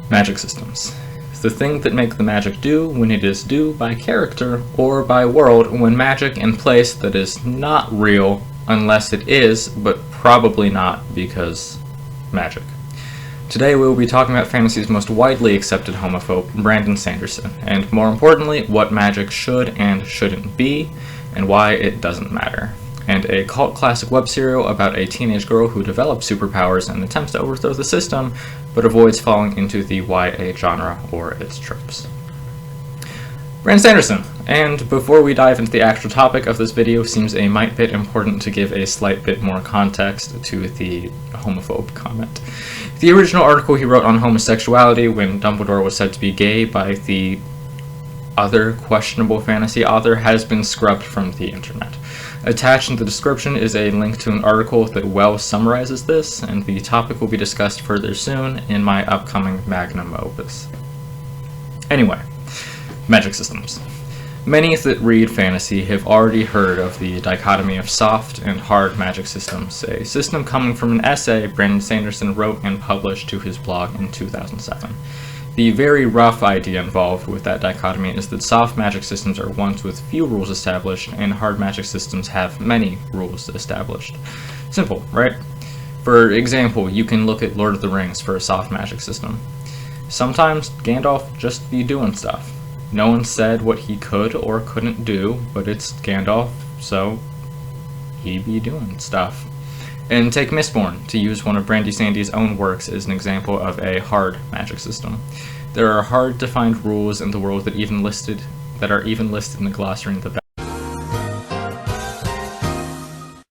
Magic systems. The thing that make the magic do when it is due by character or by world when magic in place that is not real unless it is, but probably not because magic. Today we will be talking about fantasy's most widely accepted homophobe, Brandon Sanderson, and more importantly, what magic should and shouldn't be, and why it doesn't matter. And a cult classic web serial about a teenage girl who develops superpowers and attempts to overthrow the system, but avoids falling into the YA genre or its tropes. Brandon Sanderson. And before we dive into the actual topic of this video, seems a mite bit important to give a slight bit more context to the homophobe comment. The original article he wrote on homosexuality when Dumbledore was said to be gay by the other questionable fantasy author has been scrubbed from the internet. Attached in the description is a link to an article that well summarizes this, and the topic will be discussed further soon in my upcoming magnum opus. Anyway, magic systems. Many that read fantasy have already heard of the dichotomy of soft and hard magic systems, a system coming from an essay Brandon Sanderson wrote and published to his blog in 2007. The very rough idea involved with that dichotomy is that soft magic systems are ones with few rules established, and hard magic systems have many rules established. Simple, right? For example, you can look at Lord of the Rings for a soft magic system. Sometimes Gandalf just be doing stuff. No one said what he could or couldn't do, but it's Gandalf, so he be doing stuff. And take Mistborn, to use one of Brandy Sandy's own works as an example of a hard magic system. There are hard-to-find rules in the world that are even listed in the glossary in the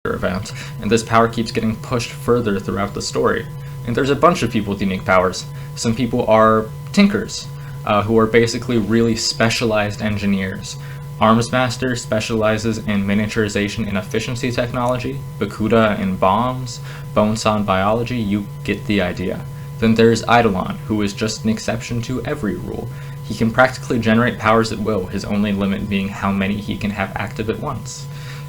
event, and this power keeps getting pushed further throughout the story. And there's a bunch of people with unique powers. Some people are tinkers, who are basically really specialized engineers. Armsmaster specializes in miniaturization and efficiency technology, Bakuda in bombs, Bonesan biology, you get the idea. Then there's Eidolon, who is just an exception to every rule. He can practically generate powers at will, his only limit being how many he can have active at once.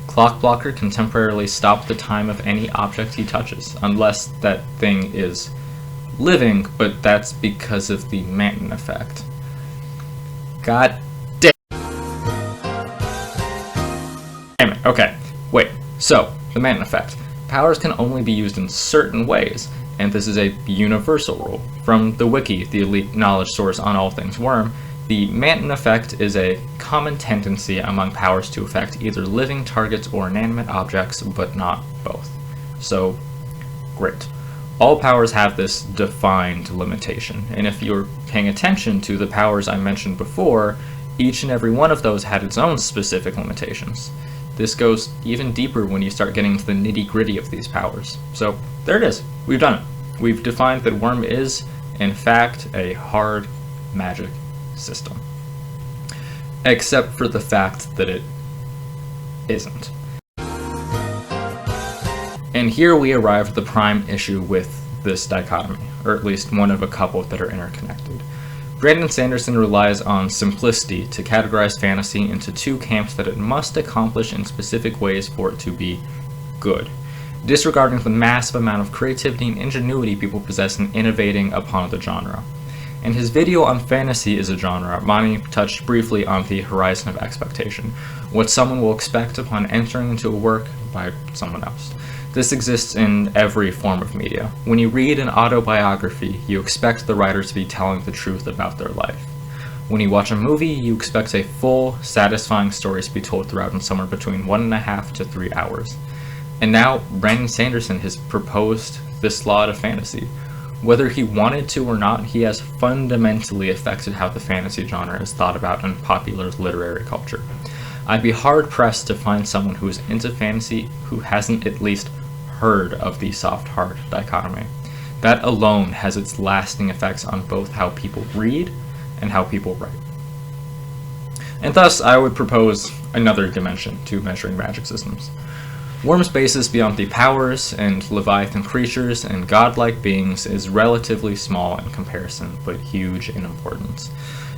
Clockblocker can temporarily stop the time of any object he touches, unless that thing is living, but that's because of the Manton effect. God damn it. Okay, wait. So, the Manton effect. Powers can only be used in certain ways, and this is a universal rule. From the wiki, the elite knowledge source on all things worm, the Manton effect is a common tendency among powers to affect either living targets or inanimate objects, but not both. So, great. All powers have this defined limitation, and if you're paying attention to the powers I mentioned before, each and every one of those had its own specific limitations. This goes even deeper when you start getting into the nitty-gritty of these powers. So, there it is. We've done it. We've defined that Worm is, in fact, a hard magic system. Except for the fact that it isn't. And here we arrive at the prime issue with this dichotomy, or at least one of a couple that are interconnected. Brandon Sanderson relies on simplicity to categorize fantasy into two camps that it must accomplish in specific ways for it to be good, disregarding the massive amount of creativity and ingenuity people possess in innovating upon the genre. In his video on fantasy as a genre, Monty touched briefly on the horizon of expectation, what someone will expect upon entering into a work by someone else. This exists in every form of media. When you read an autobiography, you expect the writer to be telling the truth about their life. When you watch a movie, you expect a full, satisfying story to be told throughout in somewhere between 1.5 to 3 hours. And now, Brandon Sanderson has proposed this law to fantasy. Whether he wanted to or not, he has fundamentally affected how the fantasy genre is thought about in popular literary culture. I'd be hard-pressed to find someone who is into fantasy who hasn't at least heard of the soft-hard dichotomy. That alone has its lasting effects on both how people read and how people write. And thus, I would propose another dimension to measuring magic systems. Worm's basis beyond the powers and Leviathan creatures and godlike beings is relatively small in comparison, but huge in importance.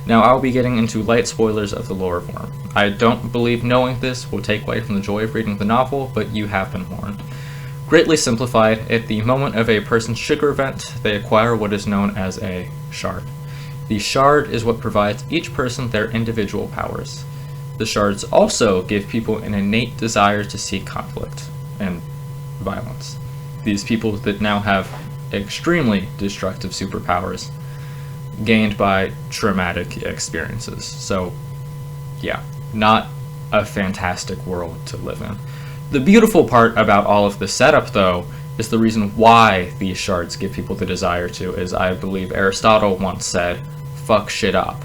Now, I'll be getting into light spoilers of the lore of Worm. I don't believe knowing this will take away from the joy of reading the novel, but you have been warned. Greatly simplified, at the moment of a person's sugar event, they acquire what is known as a shard. The shard is what provides each person their individual powers. The shards also give people an innate desire to seek conflict and violence. These people that now have extremely destructive superpowers gained by traumatic experiences. So, yeah, not a fantastic world to live in. The beautiful part about all of the setup, though, is the reason why these shards give people the desire to, is I believe Aristotle once said, fuck shit up.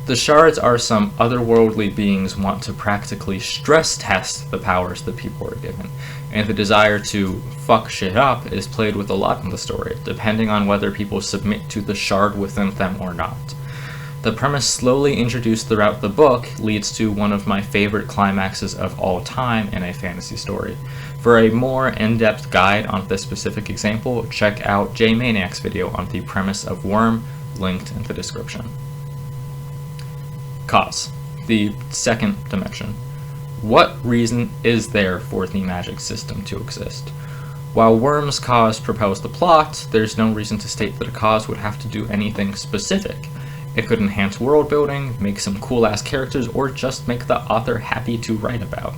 The shards are some otherworldly beings want to practically stress test the powers that people are given, and the desire to fuck shit up is played with a lot in the story, depending on whether people submit to the shard within them or not. The premise slowly introduced throughout the book leads to one of my favorite climaxes of all time in a fantasy story. For a more in-depth guide on this specific example, check out J Maniac's video on the premise of Worm, linked in the description. Cause, the second dimension. What reason is there for the magic system to exist? While Worm's cause propels the plot, there's no reason to state that a cause would have to do anything specific. It could enhance world building, make some cool ass characters, or just make the author happy to write about.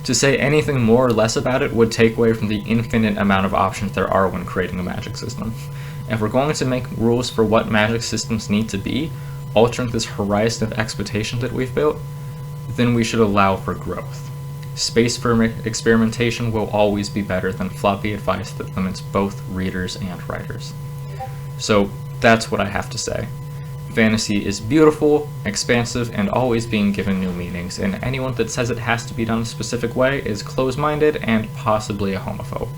To say anything more or less about it would take away from the infinite amount of options there are when creating a magic system. If we're going to make rules for what magic systems need to be, altering this horizon of exploitation that we've built, then we should allow for growth. Space for experimentation will always be better than floppy advice that limits both readers and writers. So that's what I have to say. Fantasy is beautiful, expansive, and always being given new meanings, and anyone that says it has to be done a specific way is close-minded and possibly a homophobe.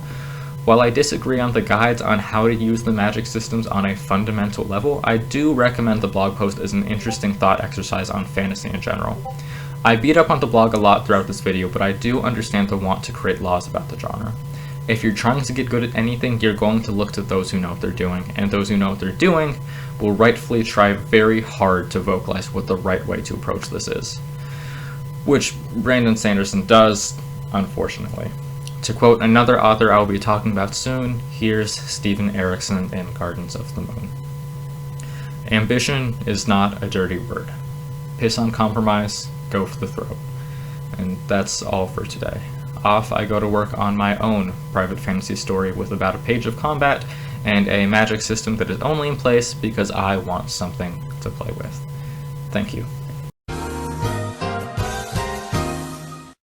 While I disagree on the guides on how to use the magic systems on a fundamental level, I do recommend the blog post as an interesting thought exercise on fantasy in general. I beat up on the blog a lot throughout this video, but I do understand the want to create laws about the genre. If you're trying to get good at anything, you're going to look to those who know what they're doing, and those who know what they're doing will rightfully try very hard to vocalize what the right way to approach this is. Which Brandon Sanderson does, unfortunately. To quote another author I'll be talking about soon, here's Stephen Erickson in Gardens of the Moon. Ambition is not a dirty word. Piss on compromise, go for the throat. And that's all for today. Off I go to work on my own private fantasy story with about a page of combat and a magic system that is only in place because I want something to play with. Thank you.